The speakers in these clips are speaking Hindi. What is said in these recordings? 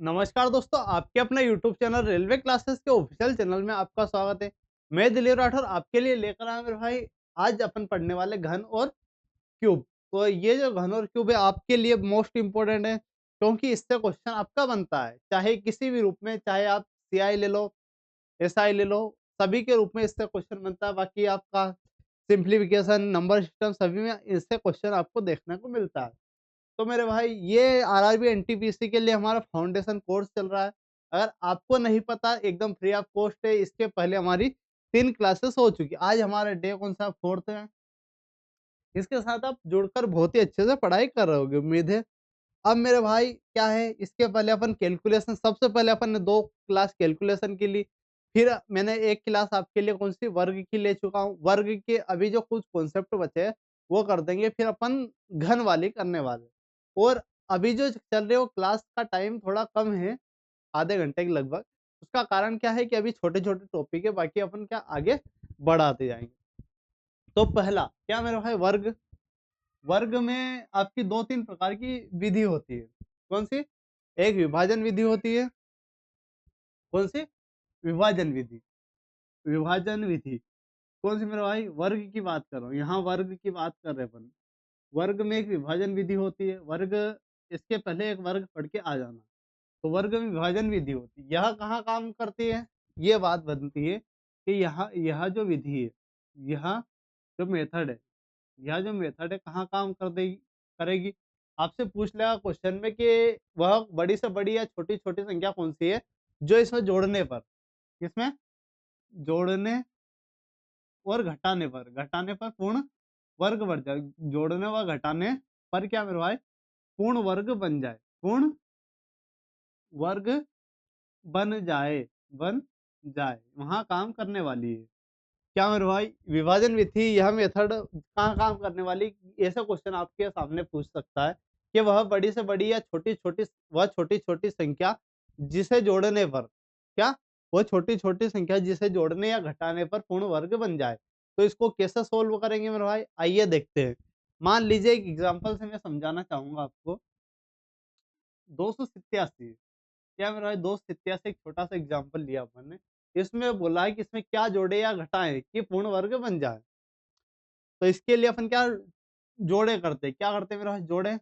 नमस्कार दोस्तों, आपके अपना यूट्यूब चैनल रेलवे क्लासेस के ऑफिशियल चैनल में आपका स्वागत है। मैं दिलीप राठौर आपके लिए लेकर आया मेरे भाई। आज अपन पढ़ने वाले घन और क्यूब। तो ये जो घन और क्यूब है आपके लिए मोस्ट इम्पोर्टेंट है, क्योंकि इससे क्वेश्चन आपका बनता है, चाहे किसी भी रूप में, चाहे आप सीआई ले लो, एसआई ले लो, सभी के रूप में इससे क्वेश्चन बनता है। बाकी आपका सिंप्लीफिकेशन, नंबर सिस्टम, सभी में इससे क्वेश्चन आपको देखने को मिलता है। तो मेरे भाई ये आरआरबी एनटीपीसी के लिए हमारा फाउंडेशन कोर्स चल रहा है। अगर आपको नहीं पता, एकदम फ्री ऑफ कॉस्ट है। इसके पहले हमारी 3 क्लासेस हो चुकी। आज हमारा डे कौन-सा 4th है। इसके साथ आप जुड़कर बहुत ही अच्छे से पढ़ाई कर रहे होगे, उम्मीद है। अब मेरे भाई क्या है, इसके पहले अपन कैलकुलेशन, सबसे पहले अपन ने 2 क्लास कैलकुलेशन की ली। फिर मैंने 1 क्लास आपके लिए कौन-सी वर्ग की ले चुका हूँ। वर्ग के अभी जो कुछ कॉन्सेप्ट बचे हैं, वो कर देंगे। फिर अपन घन वाली करने वाले। और अभी जो चल रहे हो क्लास का टाइम थोड़ा कम है, आधे घंटे के लगभग। उसका कारण क्या है कि अभी छोटे-छोटे टॉपिक है, बाकी अपन क्या आगे बढ़ाते जाएँगे। तो पहला क्या मेरे भाई, वर्ग। वर्ग में आपकी 2-3 प्रकार की विधि होती है। कौन-सी? एक विभाजन विधि होती है। कौन-सी? विभाजन विधि। विभाजन विधि। कौन-सी मेरे भाई? वर्ग की बात कर रहा हूँ। यहाँ वर्ग की बात कर रहे हैं अपन। वर्ग में एक विभाजन विधि होती है। वर्ग, इसके पहले एक वर्ग पढ़ के आ जाना। तो वर्ग में विभाजन विधि होती है। यह कहाँ काम करती है? ये बात बनती है कि यहाँ यह जो विधि है, यह जो मेथड है, यह जो मेथड है कहाँ काम कर देगी करेगी? आपसे पूछ लेगा क्वेश्चन में कि वह बड़ी से बड़ी या छोटी-छोटी संख्या कौन-सी है, जो इसमें जोड़ने पर, किसमें? जोड़ने और घटाने पर पूर्ण वर्ग बन जाए। जोड़ने व घटाने पर क्या मेरे भाई? पूर्ण वर्ग बन जाए। पूर्ण वर्ग बन जाए, वहाँ काम करने वाली है। क्या मेरे भाई? विभाजन विधि, यह मेथड कहाँ काम करने वाली? ऐसा क्वेश्चन आपके सामने पूछ सकता है कि वह बड़ी से बड़ी या छोटी-छोटी संख्या जिसे जोड़ने पर, क्या? वो छोटी-छोटी संख्या जिसे जोड़ने या घटाने पर पूर्ण वर्ग बन जाए। तो इसको कैसे सोल्व करेंगे मेरे भाई? आइए देखते हैं। मान लीजिए एक एग्ज़ाम्पल से मैं समझाना चाहूँगा आपको। 287, क्या मेरा भाई? 287 एक छोटा-सा एग्ज़ाम्पल लिया अपन ने। इसमें बोला है कि इसमें क्या जोड़े या घटाएँ कि पूर्ण वर्ग बन जाए। तो इसके लिए अपन क्या जोड़े करते हैं। क्या करते हैं मेरे भाई? जोड़े।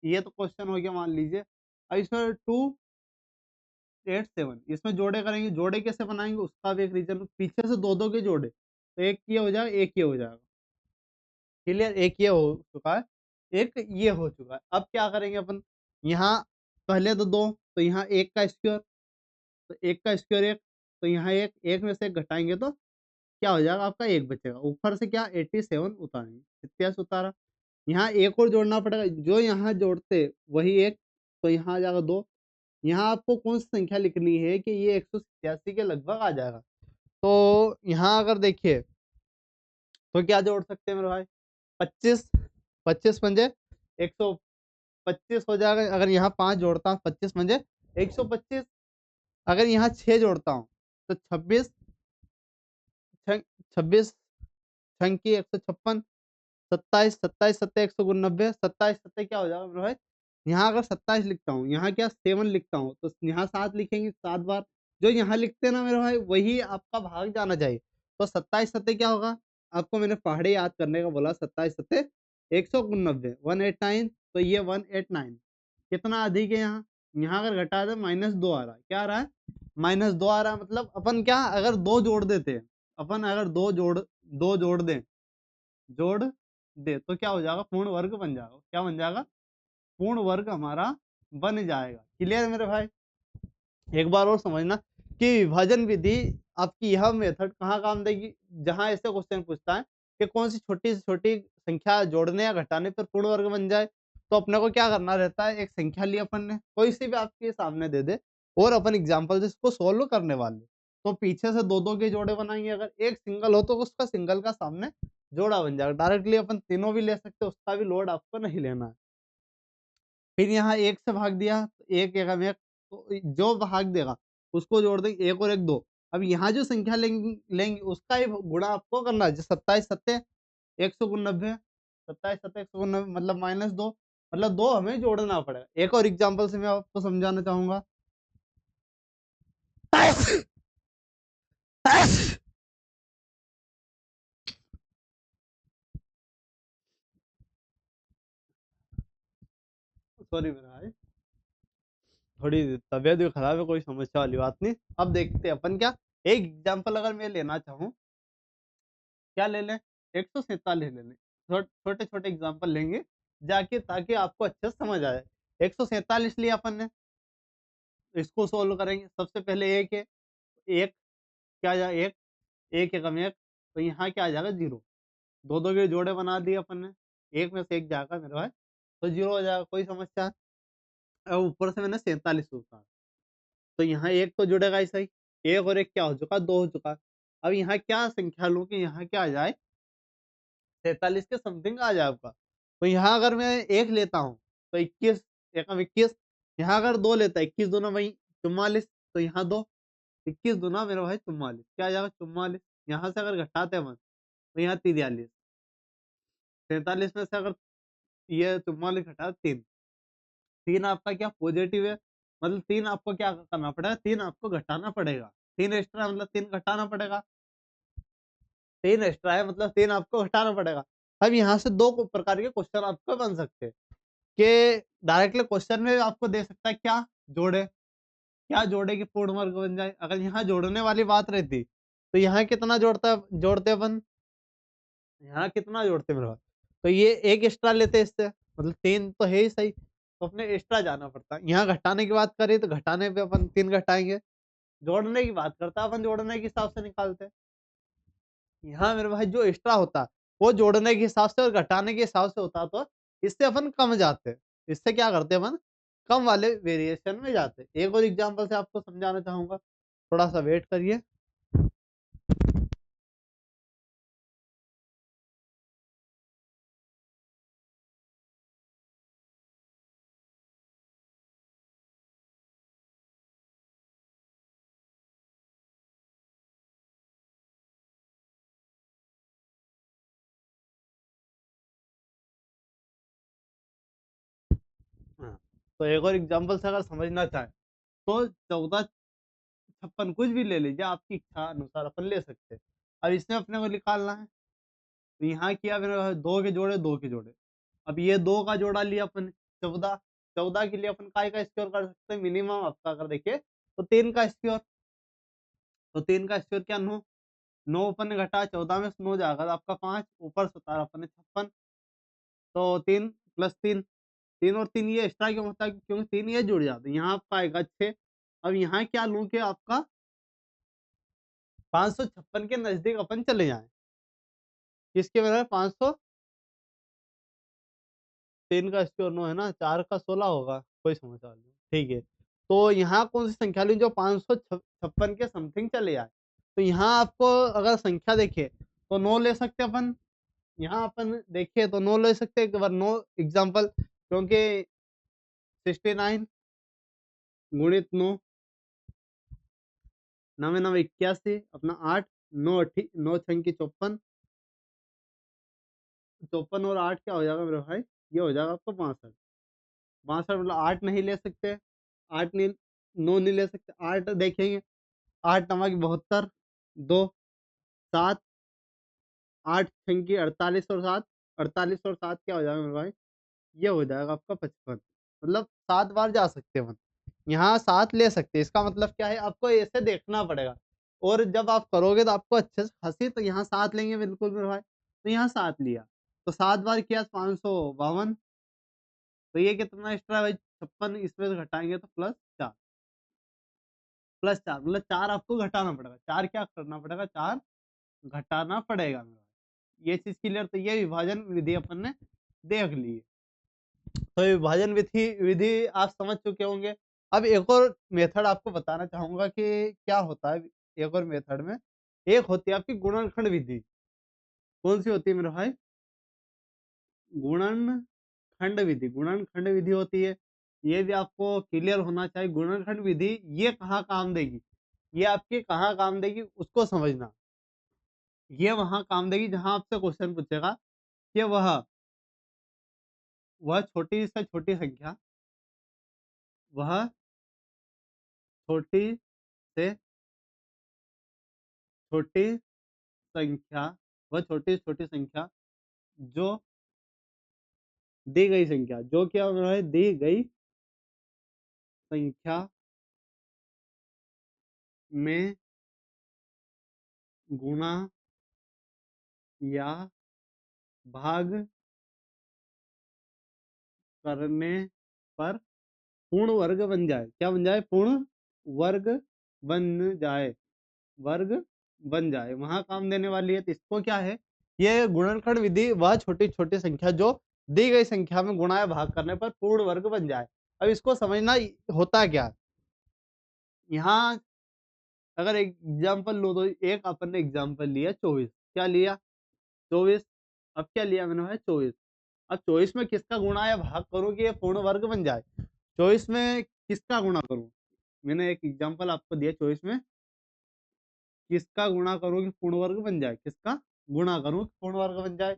ये तो क्वेश्चन हो गया मान लीजिए। अब इसमें 287 इसमें जोड़े करेंगे। जोड़े कैसे बनाएँगे उसका भी एक रीज़न, पीछे से 2-2 के जोड़े। तो एक ये हो जाएगा, एक ये हो जाएगा। क्लियर? एक ये हो चुका है, एक ये हो चुका है। अब क्या करेंगे अपन? यहाँ पहले तो 2, तो यहाँ 1 का स्क्वायर, तो 1 का स्क्वायर 1, तो यहाँ 1, 1 में से 1 घटाएँगे तो क्या हो जाएगा आपका? 1 बचेगा। ऊपर से क्या 87 उतारेंगे, 87 उतारा। यहाँ एक और जोड़ना पड़ेगा, जो यहाँ जोड़ते वही 1, तो यहाँ आ जाएगा 2। यहाँ आपको कौन-सी संख्या लिखनी है कि ये 187 के लगभग आ जाएगा। तो यहाँ अगर देखिए, तो क्या जोड़ सकते हैं मेरे भाई? 25, 25 पंजे 125 हो जाएगा। अगर यहाँ 5 जोड़ता हूँ, 25 पंजे 125। अगर यहाँ 6 जोड़ता हूँ, तो 26 छं 26 छंकी 156, 27, 27 सत्ते 189, 27 सत्ते क्या हो जाएगा मेरे भाई? यहाँ अगर 27 लिखता हूँ, यहाँ क्या 7 लिखता हूँ, तो यहाँ 7 लिखेंगे 7 बार। जो यहाँ लिखते हैं ना मेरे भाई, वही आपका भाग जाना चाहिए। तो 27 सत्ते क्या होगा? आपको मैंने पहाड़े याद करने का बोला। 27 सत्ते 189, 189, तो ये 189 कितना अधिक है यहाँ? यहाँ अगर घटा दें -2 आ रहा है। क्या आ रहा है? -2 आ रहा है। मतलब अपन क्या अगर 2 जोड़ देते हैं, अपन अगर 2 जोड़ दें, जोड़ दे तो क्या हो जाएगा? पूर्ण वर्ग बन जाएगा। क्या बन जाएगा? पूर्ण वर्ग हमारा बन जाएगा। क्लियर मेरे भाई? एक बार और समझना कि विभाजन विधि आपकी यह मेथड कहाँ काम देगी? जहाँ ऐसे क्वेश्चन पूछता है कि कौन सी छोटी से छोटी संख्या जोड़ने या घटाने पर पूर्ण वर्ग बन जाए। तो अपने को क्या करना रहता है? एक संख्या ली अपन ने, कोई सी भी आपके सामने दे दे, और अपन एग्जाम्पल से इसको सोल्व करने वाले। तो पीछे से 2-2 के जोड़े बनाएंगे। अगर एक सिंगल हो तो उसका सिंगल का सामने जोड़ा बन जाएगा। डायरेक्टली अपन तीनों भी ले सकते हैं, उसका भी लोड आपको नहीं लेना है। फिर यहाँ 1 से भाग दिया, तो 1 एकम 1, तो जो भाग देगा उसको जोड़ देंगे, 1 और 1 2। अब यहाँ जो संख्या लेंगे उसका ही गुणा आपको करना है। जो 27 सत्ते 189, 27 सत्ते 189 मतलब -2, मतलब 2 हमें जोड़ना पड़ेगा। एक और एग्जांपल से मैं आपको समझाना चाहूँगा। सॉरी मेरा भाई, थोड़ी तबीयत भी खराब है, कोई समस्या वाली बात नहीं। अब देखते हैं अपन क्या, एक एग्जांपल अगर मैं लेना चाहूँ, क्या ले लें, 147 ले लें। छोटे छोटे एग्जांपल लेंगे जाके, ताकि आपको अच्छे से समझ आए। 147 लिए अपन ने, इसको सोल्व करेंगे। सबसे पहले एक है, एक क्या आ जाए, एक, एक एकम एक, तो यहाँ क्या आ जाएगा, जीरो। दो दो के जोड़े बना दिए अपन ने, एक में से एक जाएगा मेरे भाई, तो जीरो हो जाएगा, कोई समस्या। अब ऊपर से मैंने 47 उतारा, तो यहाँ एक तो जुड़ेगा ऐसा ही, एक और एक क्या हो चुका, दो हो चुका। अब यहाँ क्या संख्या लूं कि यहाँ क्या आ जाए, 43 के समथिंग आ जाए आपका। तो यहाँ अगर मैं एक लेता हूँ तो 21, एकम 21। यहाँ अगर दो लेता है, 21 दूना वही 44, तो यहाँ दो, 21 दूना मेरा भाई 44, क्या आ जाएगा 44। यहाँ से अगर घटाते हैं तो यहाँ 43, 43 में से अगर ये 44 घटा, तीन, तीन आपका क्या पॉजिटिव है, मतलब तीन आपको क्या करना पड़ेगा, तीन आपको घटाना पड़ेगा। तीन एक्स्ट्रा मतलब तीन घटाना पड़ेगा, तीन एक्स्ट्रा है मतलब तीन आपको घटाना पड़ेगा। अब यहाँ से दो प्रकार के क्वेश्चन आपको बन सकते हैं, कि डायरेक्टली क्वेश्चन में आपको दे सकता है क्या जोड़े, क्या जोड़े कि पूर्ण वर्ग बन जाए। अगर यहाँ जोड़ने वाली बात रहती तो यहाँ कितना जोड़ते अपन, यहाँ कितना जोड़ते मेरे पास, तो ये एक एक्स्ट्रा लेते इससे, मतलब तीन तो है ही सही, तो अपने एक्स्ट्रा जाना पड़ता है। यहाँ घटाने की बात करें तो घटाने पे अपन तीन घटाएंगे, जोड़ने की बात करता है अपन जोड़ने के हिसाब से निकालते हैं। यहाँ मेरे भाई जो एक्स्ट्रा होता है वो जोड़ने के हिसाब से और घटाने के हिसाब से होता, तो इससे अपन कम जाते हैं, इससे क्या करते हैं अपन, कम वाले वेरिएशन में जाते हैं। एक और एग्जांपल से आपको समझाना चाहूंगा, थोड़ा सा वेट करिए। हाँ, तो एक और एग्जांपल से अगर समझना चाहें तो 1456 कुछ भी ले लीजिए, आपकी इच्छा अनुसार अपन ले सकते हैं। अब इसमें अपने को निकालना है, तो यहाँ किया मैंने दो के जोड़े, दो के जोड़े। अब ये दो का जोड़ा लिया अपन 14, 14 के लिए अपन काय का स्क्वायर कर सकते हैं, मिनिमम आपका अगर देखिए तो तीन का स्क्वायर, तो तीन का स्क्वायर क्या, नौ, नौ अपन ने घटा, 14 में से नौ जाएगा तो आपका पांच, ऊपर 17 अपन ने 56, तो तीन प्लस तीन, तीन और तीन ये एक्स्ट्रा क्यों होता है, क्योंकि तीन ये जुड़ जाते हैं। यहाँ आपका आएगा 6। अब यहाँ क्या लूं कि आपका 556 के नजदीक अपन चले जाएं, किसके बराबर, 500, तीन का स्क्वायर 9 है ना, चार का 16 होगा, कोई समस्या नहीं, ठीक है। तो यहाँ कौन सी संख्या ली जो 556 के समथिंग चले जाए, तो यहाँ आपको अगर संख्या देखे तो 9 ले सकते हैं अपन, यहाँ अपन देखिए तो 9 ले सकते हैं, एक बार 9 एग्जाम्पल, क्योंकि 69 गुणित 9, नवे नवे 81, अपना 8, नौ नौ छंकी 54, 54 और 8 क्या हो जाएगा मेरे भाई, ये हो जाएगा आपको 62, 62 मतलब 8 नहीं ले सकते, 8 नहीं, 9 नहीं ले सकते, 8 देखेंगे, 8 नवा 72, दो, सात, 8 छंकी 48 और 7, 48 और 7 क्या हो जाएगा मेरे भाई, ये हो जाएगा आपका 55, मतलब 7 बार जा सकते हैं। यहाँ 7 ले सकते हैं, इसका मतलब क्या है, आपको ऐसे देखना पड़ेगा, और जब आप करोगे तो आपको अच्छे से हंसी, तो यहाँ 7 लेंगे बिल्कुल मेरे भाई, तो यहाँ 7 लिया, तो 7 बार किया 552, तो ये कितना एक्स्ट्रा भाई 56, इसमें से घटाएंगे तो प्लस 4, प्लस 4 मतलब 4 आपको घटाना पड़ेगा, 4 क्या करना पड़ेगा, 4 घटाना पड़ेगा मेरे भाई। ये चीज क्लियर, तो ये विभाजन विधि अपन ने देख ली है। तो विभाजन विधि विधि आप समझ चुके होंगे। अब एक और मेथड आपको बताना चाहूंगा कि क्या होता है एक और मेथड में, एक होती है आपकी गुणनखंड विधि। कौन सी होती है मेरे भाई, गुणनखंड विधि, गुणनखंड विधि होती है। ये भी आपको क्लियर होना चाहिए, गुणनखंड विधि ये कहाँ काम देगी, ये आपके कहाँ काम देगी उसको समझना। ये वहां काम देगी जहां आपसे क्वेश्चन पूछेगा कि वह छोटी से छोटी संख्या, वह छोटी से छोटी संख्या, वह छोटी छोटी संख्या जो दी गई संख्या, जो क्या हो रहा है, दी गई संख्या में गुणा या भाग करने पर पूर्ण वर्ग बन जाए। क्या बन जाए? पूर्ण वर्ग बन जाए, वर्ग बन जाए, वहां काम देने वाली है। तो इसको क्या है, ये गुणनखंड विधि वह छोटी छोटी संख्या जो दी गई संख्या में गुणा या भाग करने पर पूर्ण वर्ग बन जाए। अब इसको समझना होता क्या, यहाँ अगर एग्जाम्पल लो तो एक अपन ने एग्जाम्पल लिया 24, क्या लिया 24, अब क्या लिया मैंने भाई 24। अब 24 में किसका गुणा या भाग करूं कि ये पूर्ण वर्ग बन जाए, 24 में किसका गुणा करूं, मैंने एक एग्जाम्पल आपको दिया 24 में किसका गुणा करूं कि पूर्ण वर्ग बन जाए, किसका गुणा करूं कि पूर्ण वर्ग बन जाए।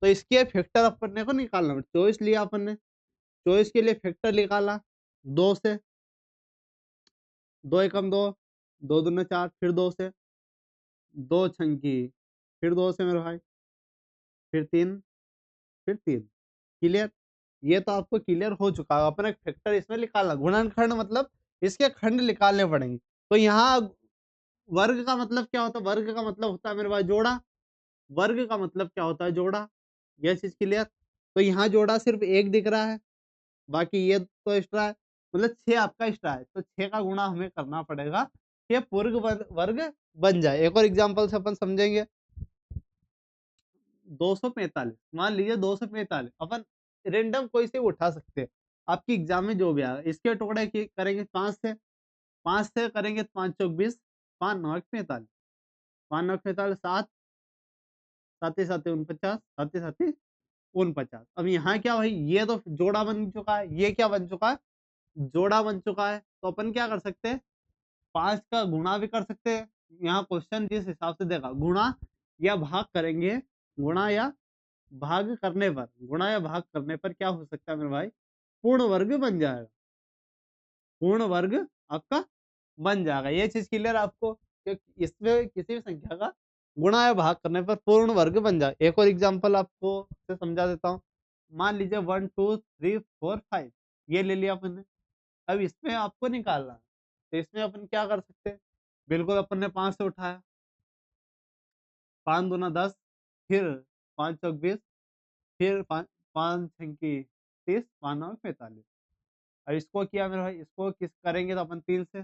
तो इसके फैक्टर अपन को निकालना, 24 लिया अपन ने, 24 के लिए फैक्टर निकाला 2 से, 2 एकम 2, 2 दूना 4, फिर 2 से, 2 छंकी, फिर 2 से मेरे भाई, फिर 3, फिर 3। क्लियर, ये तो आपको क्लियर हो चुका है। अपन एक फैक्टर इसमें निकालना, गुणनखंड मतलब इसके खंड निकालने पड़ेंगे। तो यहाँ वर्ग का मतलब क्या होता है, वर्ग का मतलब होता है मेरे भाई जोड़ा, वर्ग का मतलब क्या होता है, जोड़ा, यह चीज क्लियर। तो यहाँ जोड़ा सिर्फ एक दिख रहा है, बाकी ये तो एक्स्ट्रा है, मतलब 6 आपका एक्स्ट्रा है, तो 6 का गुणा हमें करना पड़ेगा कि वर्ग बन जाए। एक और एग्जांपल से अपन समझेंगे, 245, मान लीजिए 245 अपन रेंडम कोई से उठा सकते हैं, आपकी एग्जाम में जो भी आया, इसके टुकड़े करेंगे 5 से, 5 से करेंगे 5 चौक 20, 5 9 45, 5 9 45, 7 7 7 49, 7 7 49। अब यहाँ क्या भाई, ये तो जोड़ा बन चुका है, ये क्या बन चुका है, जोड़ा बन चुका है। तो अपन क्या कर सकते हैं, 5 का गुणा भी कर सकते हैं। यहाँ क्वेश्चन जिस हिसाब से देगा, गुणा या भाग करेंगे, गुणा या भाग करने पर, गुणा या भाग करने पर क्या हो सकता है मेरे भाई, पूर्ण वर्ग बन जाएगा, पूर्ण वर्ग आपका बन जाएगा। ये चीज क्लियर आपको कि इसमें किसी भी संख्या का गुणा या भाग करने पर पूर्ण वर्ग बन जाए। एक और एग्जांपल आपको से समझा देता हूँ, मान लीजिए 1 2 3 4 5, ये ले लिया अपन ने। अब इसमें आपको निकालना है, तो इसमें अपन क्या कर सकते हैं, बिल्कुल अपन ने 5 से उठाया, 5 दूना 10, फिर 5 चौक 20, फिर 5 छंकी 30, 5 9 45। अब इसको किया मेरे भाई, इसको किस करेंगे तो अपन 3 से,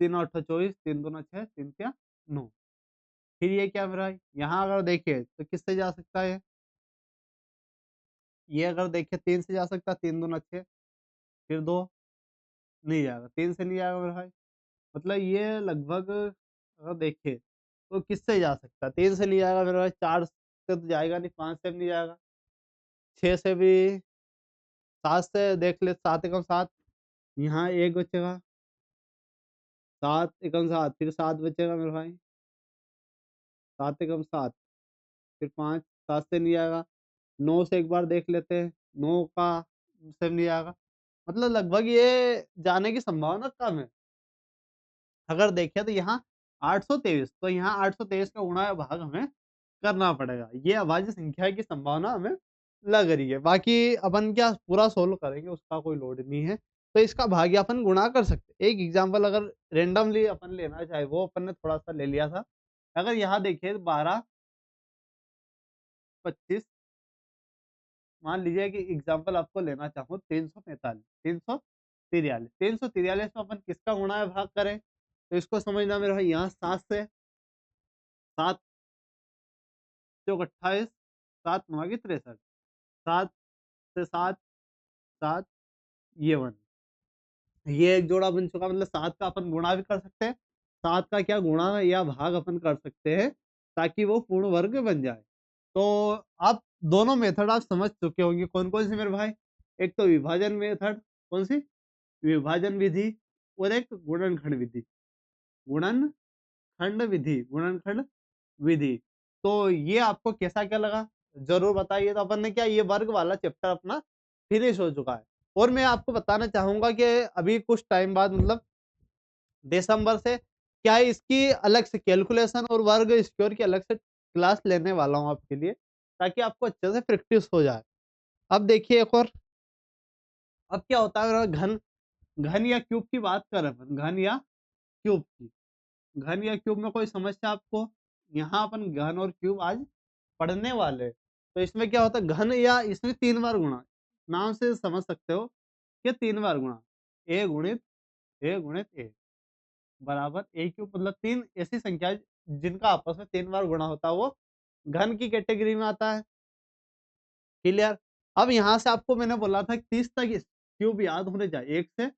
3 8 24, 3 दूना 6, 3 क्या 9। फिर ये क्या मेरा, यहाँ अगर देखे तो किससे जा सकता है, ये अगर देखे 3 से जा सकता है, 3 दूना 6, फिर 2, नहीं जाएगा, 3 से नहीं जाएगा मेरा भाई। मतलब ये लगभग अगर देखे तो किससे जा सकता है, 3 से नहीं जाएगा मेरा भाई, 4 से तो जाएगा नहीं, 5 से भी नहीं जाएगा, 6 से भी, 7 से देख ले, 7 एकम 7, यहाँ एक बचेगा, 7 एकम 7, फिर 7 बचेगा मेरे भाई, 7 एकम 7, फिर 5, 7 से नहीं आएगा, 9 से एक बार देख लेते हैं, 9 का से नहीं आएगा। मतलब लगभग ये जाने की संभावना कम है। अगर देखें तो यहाँ 823, तो यहाँ 823 का गुणा या भाग हमें करना पड़ेगा, ये अभाज्य संख्या की संभावना हमें लग रही है। बाकी अपन क्या पूरा सोल्व करेंगे, उसका कोई लोड नहीं है, तो इसका भाग्य अपन गुणा कर सकते हैं। एक एग्जांपल अगर रेंडमली अपन लेना चाहे, वो अपन ने थोड़ा सा ले लिया था। अगर यहाँ देखिए 12 25, मान लीजिए कि एग्जांपल आपको लेना चाहूँ 345, 343, 343 में अपन किसका गुणा या भाग करें, तो इसको समझना मेरे भाई, यहाँ 7 से, 7 चौक 28, 7 9 की 63, 7 से 7 7, ये 1, ये एक जोड़ा बन चुका। मतलब 7 का अपन गुणा भी कर सकते हैं, 7 का क्या गुणा या भाग अपन कर सकते हैं, ताकि वो पूर्ण वर्ग बन जाए। तो आप दोनों मेथड आप समझ चुके होंगे, कौन कौन सी मेरे भाई, एक तो विभाजन मेथड, कौन सी, विभाजन विधि, और एक गुणनखंड विधि, गुणनखंड विधि, गुणनखंड विधि। तो ये आपको कैसा क्या लगा, जरूर बताइए। तो अपन ने क्या, ये वर्ग वाला चैप्टर अपना फिनिश हो चुका है। और मैं आपको बताना चाहूंगा कि अभी कुछ टाइम बाद, मतलब दिसंबर से क्या है, इसकी अलग से कैलकुलेशन और वर्ग स्क्वायर की अलग से क्लास लेने वाला हूँ आपके लिए, ताकि आपको अच्छे से प्रैक्टिस हो जाए। अब देखिए एक और, अब क्या होता है अगर घन घन या क्यूब की बात करें, अपन घन या क्यूब की, घन या क्यूब में कोई समस्या आपको? यहाँ अपन घन और क्यूब आज पढ़ने वाले हैं। तो इसमें क्या होता है, घन या इसमें 3 बार गुणा, नाम से समझ सकते हो कि 3 बार गुणा, ए गुणित ए बराबर ए क्यूब, मतलब 3 ऐसी संख्या है जिनका आपस में 3 बार गुणा होता है, वो घन की कैटेगरी में आता है। क्लियर? अब यहाँ से आपको मैंने बोला था 30 तक क्यूब याद होने चाहिए, 1 से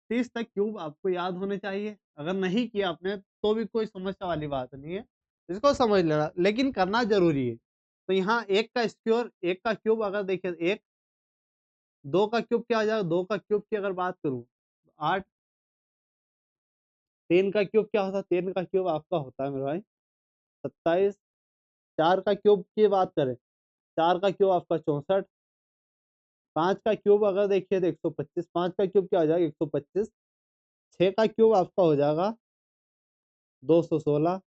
30 तक क्यूब आपको याद होने चाहिए। अगर नहीं किया आपने तो भी कोई समस्या वाली बात नहीं है, इसको समझ लेना, लेकिन करना जरूरी है। तो यहाँ 1 का स्क्वायर, 1 का क्यूब अगर देखिए 1, 2 का क्यूब क्या आ जाएगा, 2 का क्यूब की अगर बात करूँ 8, 3 का क्यूब क्या होता है, 3 का क्यूब आपका होता है मेरे भाई 27, 4 का क्यूब की बात करें, 4 का क्यूब आपका 64, 5 का क्यूब अगर देखिए तो 125, 5 का क्यूब क्या हो जाएगा 125, 6 का क्यूब आपका हो जाएगा 216,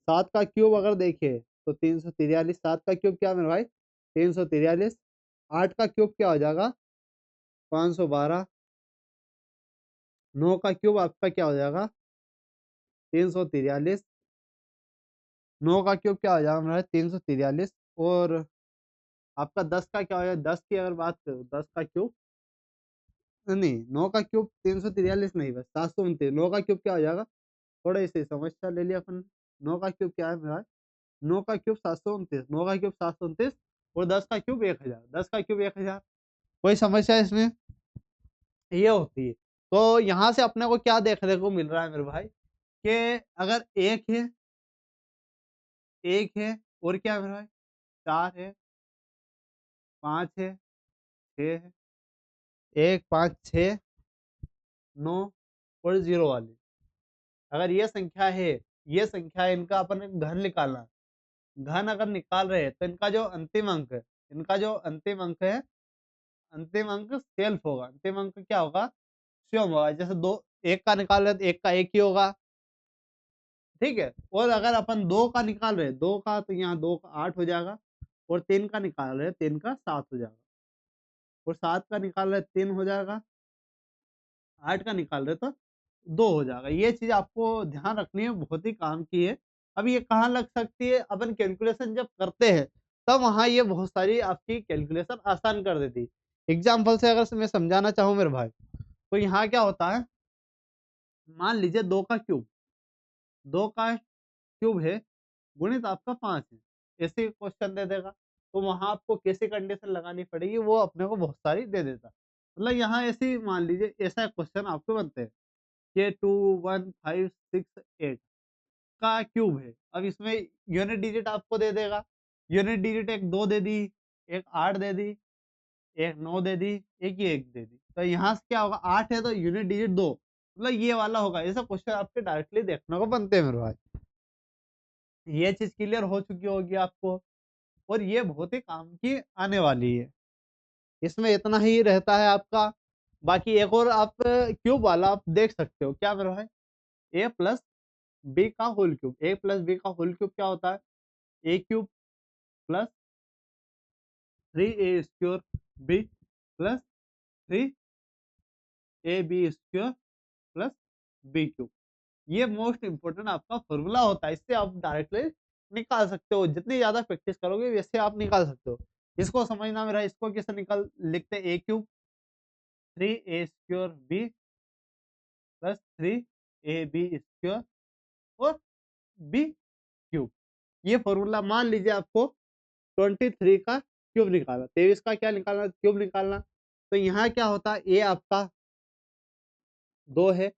7 का क्यूब अगर देखिए तो 343, 7 का क्यूब क्या मेरे भाई 343, 8 का क्यूब क्या हो जाएगा 512, 9 का क्यूब आपका क्या हो जाएगा 343, 9 का क्यूब क्या हो जाएगा मेरा 343, और आपका 10 का क्या हो जाएगा, 10 की अगर बात करो 10 का क्यूब नहीं, 9 का क्यूब 343 नहीं, बस 729, 9 का क्यूब क्या हो जाएगा, थोड़ा इसे समस्या ले लिया अपन। 9 का क्यूब क्या है मेरा, 9 का क्यूब 729, 9 का क्यूब 729, और 10 का क्यूब 1000, 10 का क्यूब 1000। कोई समस्या इसमें? ये होती है। तो यहाँ से अपने को क्या देखने को मिल रहा है मेरे भाई, कि अगर एक है और क्या है मेरे भाई 4 है, 5 है, 6 है, 1 5 6 9 और 0 वाली, अगर ये संख्या है, ये संख्या है, इनका अपन घन निकालना है। घन अगर निकाल रहे हैं तो इनका जो अंतिम अंक है, इनका जो अंतिम अंक है, अंतिम अंक सेल्फ होगा, अंतिम अंक क्या होगा, स्वयं होगा। जैसे दो, एक का निकाल रहे तो एक का एक ही होगा, ठीक है। और अगर अपन 2 का निकाल रहे, 2 का तो यहाँ 2 का 8 हो जाएगा, और 3 का निकाल रहे 3 का 7 हो जाएगा, और 7 का निकाल रहे 3 हो जाएगा, 8 का निकाल रहे तो 2 हो जाएगा। ये चीज आपको ध्यान रखनी है, बहुत ही काम की है। अब ये कहाँ लग सकती है, अपन कैलकुलेशन जब करते हैं तब वहां ये बहुत सारी आपकी कैलकुलेशन आसान कर देती है। एग्जाम्पल से अगर मैं समझाना चाहूँ मेरे भाई, तो यहाँ क्या होता है, मान लीजिए 2 का क्यूब, 2 का क्यूब है गुणित आपका 5 है, ऐसे क्वेश्चन दे देगा। तो वहां आपको कैसी कंडीशन लगानी पड़ेगी, वो अपने को बहुत सारी दे देता। मतलब यहाँ ऐसी मान लीजिए ऐसा क्वेश्चन आपको बनते हैं कि 2 1 5 6 8 का क्यूब है। अब इसमें यूनिट डिजिट आपको दे देगा, यूनिट डिजिट एक 2 दे दी, एक 8 दे दी, एक 9 दे दी, एक ही 1 दे दी। तो यहाँ से क्या होगा, 8 है तो यूनिट डिजिट 2, मतलब ये वाला होगा। ऐसा क्वेश्चन आपके डायरेक्टली देखने को बनते हैं मेरे भाई। ये चीज क्लियर हो चुकी होगी आपको, और ये बहुत ही काम की आने वाली है। इसमें इतना ही रहता है आपका। बाकी एक और आप क्यूब वाला आप देख सकते हो, क्या मेरे भाई, ए प्लस बी का whole cube. A plus B का होल क्यूब क्या होता है, A cube plus 3a² B plus 3ab² plus B cube. ये मोस्ट इंपोर्टेंट आपका फॉर्मूला होता है, इससे आप डायरेक्टली निकाल सकते हो। जितनी ज्यादा प्रैक्टिस करोगे वैसे आप निकाल सकते हो। इसको समझना मेरा, इसको कैसे निकाल लिखते, ए cube 3a² B plus 3ab² और बी क्यूब। ये फॉर्मूला मान लीजिए आपको 23 का क्यूब निकालना, 23 का क्या निकालना, क्यूब निकालना। तो यहाँ क्या होता है, ए आपका 2 है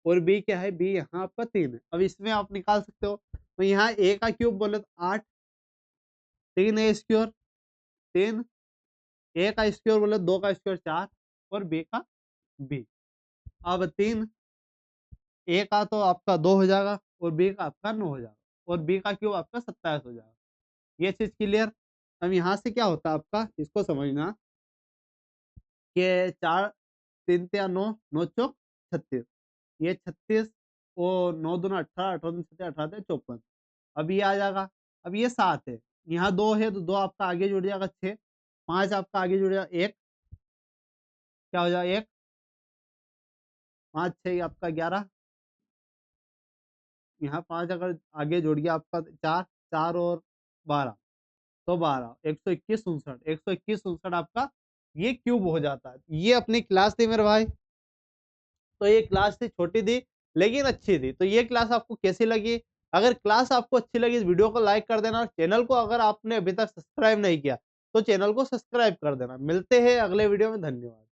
और बी क्या है, बी यहाँ आपका 3 है। अब इसमें आप निकाल सकते हो। तो यहाँ ए का क्यूब बोले तो 8, 3a² 3, ए का स्क्वायर बोले 2 का स्क्वायर 4, और बी का बी। अब 3, ए का तो आपका 2 हो जाएगा और बी का आपका 9 हो जाएगा, और बी का क्यूब आपका 27 हो जाएगा। ये चीज क्लियर। अब यहाँ से क्या होता है आपका, इसको समझना कि 4 3 या 9, 9 चौक 36, ये 36 वो 9 दूना 18, 18 दूनी छत्तीस, 18 54। अब ये आ जाएगा। अब ये 7 है, यहाँ 2 है तो 2 आपका आगे जुड़ जाएगा 6, 5 आपका आगे जुड़ जाएगा 1, क्या हो जाएगा 1, 5 6 आपका 11, यहाँ 5 अगर आगे जुड़ गया आपका 4, 4 और 12 तो 12, 121 59, 121 59 आपका ये क्यूब हो जाता है। ये अपनी क्लास थी मेरे भाई। तो ये क्लास थी, छोटी थी लेकिन अच्छी थी। तो ये क्लास आपको कैसी लगी? अगर क्लास आपको अच्छी लगी इस वीडियो को लाइक कर देना और चैनल को अगर आपने अभी तक सब्सक्राइब नहीं किया तो चैनल को सब्सक्राइब कर देना। मिलते हैं अगले वीडियो में, धन्यवाद।